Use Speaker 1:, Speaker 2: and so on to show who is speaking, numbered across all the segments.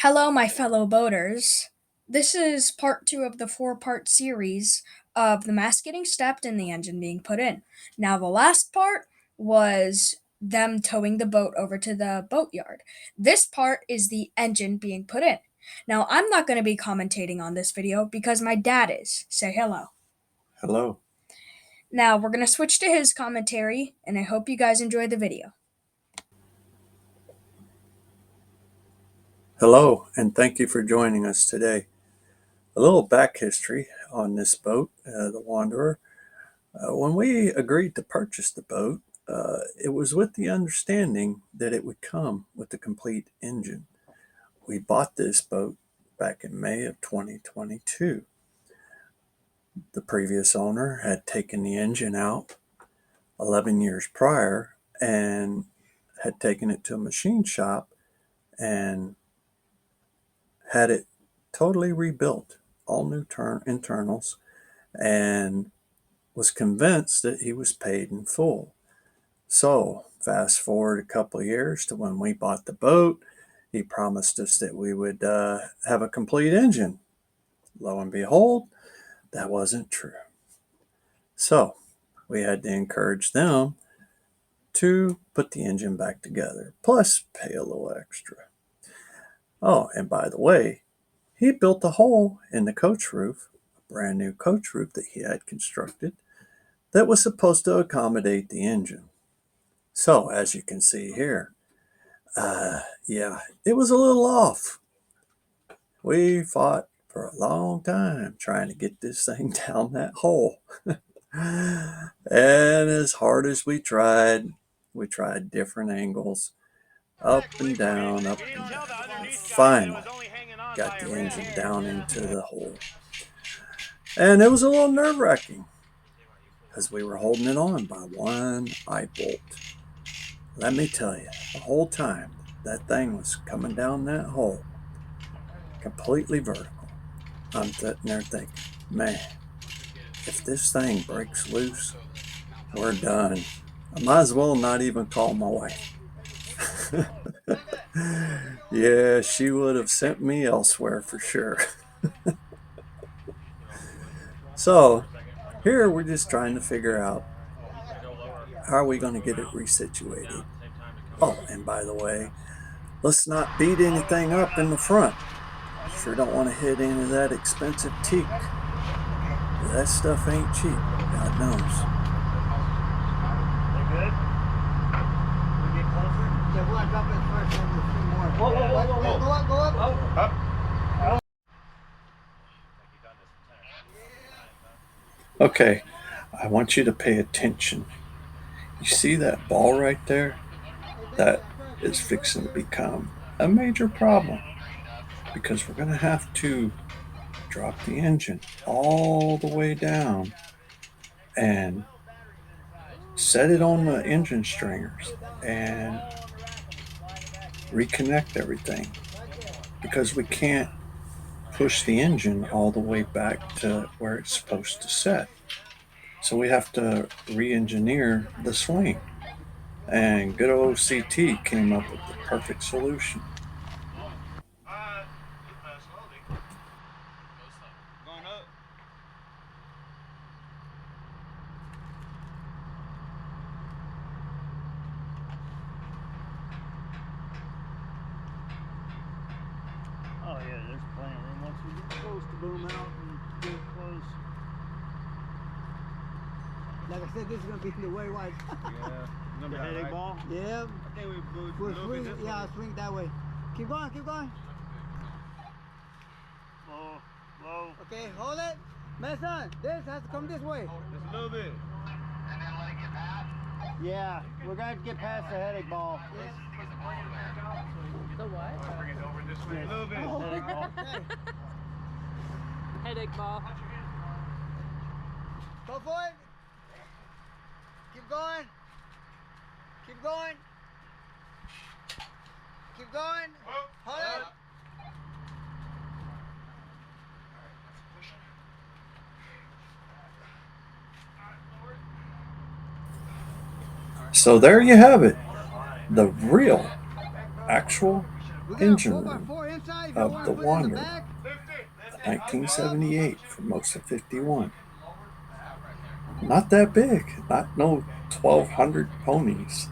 Speaker 1: Hello, my fellow boaters. This is part two of the four-part series of the mast getting stepped and the engine being put in. Now, the last part was them towing the boat over to the boatyard. This part is the engine being put in. Now, I'm not going to be commentating on this video because my dad is. Say hello.
Speaker 2: Hello.
Speaker 1: Now, we're going to switch to his commentary, and I hope you guys enjoy the video.
Speaker 2: Hello, and thank you for joining us today. A little back history on this boat, the Wanderer. When we agreed to purchase the boat, it was with the understanding that it would come with a complete engine. We bought this boat back in May of 2022. The previous owner had taken the engine out 11 years prior and had taken it to a machine shop and had it totally rebuilt, all new internals, and was convinced that he was paid in full. So, fast forward a couple of years to when we bought the boat, he promised us that we would have a complete engine. Lo and behold, that wasn't true. So, we had to encourage them to put the engine back together, plus pay a little extra. Oh, and by the way, he built a hole in the coach roof, a brand new coach roof that he had constructed, that was supposed to accommodate the engine. So, as you can see here, it was a little off. We fought for a long time trying to get this thing down that hole. And as hard as we tried different angles, up and down, up and down. And finally, got the engine down into the hole. And it was a little nerve-wracking because we were holding it on by one eye bolt. Let me tell you, the whole time that thing was coming down that hole, completely vertical, I'm sitting there thinking, man, if this thing breaks loose, we're done. I might as well not even call my wife. Yeah, she would have sent me elsewhere for sure. So here we're just trying to figure out how are we going to get it resituated. Oh, and by the way, let's not beat anything up in the front. Sure don't want to hit any of that expensive teak. That stuff ain't cheap, God knows.
Speaker 3: You good? We get closer? Yeah, we'll drop it first and we'll see more. Whoa. Go up, go up. Up.
Speaker 2: Okay, I want you to pay attention. You see that ball right there? That is fixing to become a major problem because we're going to have to drop the engine all the way down and set it on the engine stringers and reconnect everything because we can't push the engine all the way back to where it's supposed to set. So we have to re-engineer the swing. And good old CT came up with the perfect solution.
Speaker 3: Going up. Oh yeah, there's plenty of room once we get close to boom out and get close.
Speaker 4: Like I said, this is gonna be the way wide.
Speaker 3: Yeah. Number headache right? Ball?
Speaker 4: Yeah.
Speaker 3: I think we moved a
Speaker 4: We'll
Speaker 3: little
Speaker 4: swing,
Speaker 3: bit this
Speaker 4: yeah,
Speaker 3: way.
Speaker 4: swing that way. Keep going, keep going.
Speaker 3: Low.
Speaker 4: Okay, hold it. Mason, this has to come this way.
Speaker 3: Just a little bit.
Speaker 4: Yeah, we're gonna get past the headache ball.
Speaker 5: The what?
Speaker 3: Bring it over this way. A little bit.
Speaker 4: Oh.
Speaker 3: Headache ball.
Speaker 4: Okay.
Speaker 5: Headache ball.
Speaker 4: Go for it. Keep going. Keep going. Keep going. Hold it.
Speaker 2: So there you have it. The real, actual
Speaker 3: We got a
Speaker 2: engine
Speaker 3: 4x4
Speaker 2: room
Speaker 3: inside if you
Speaker 2: of
Speaker 3: want
Speaker 2: the
Speaker 3: to put it in the
Speaker 2: Wanderer,
Speaker 3: back.
Speaker 2: a 1978 from most of 51. Not that big, not no 1,200 ponies,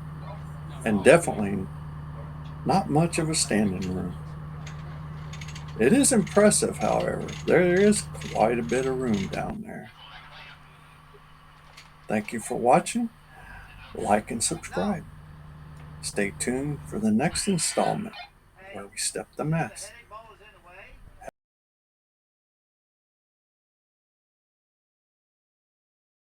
Speaker 2: and definitely not much of a standing room. It is impressive, however. There is quite a bit of room down there. Thank you for watching. Like and subscribe. Stay tuned for the next installment where we step the mast.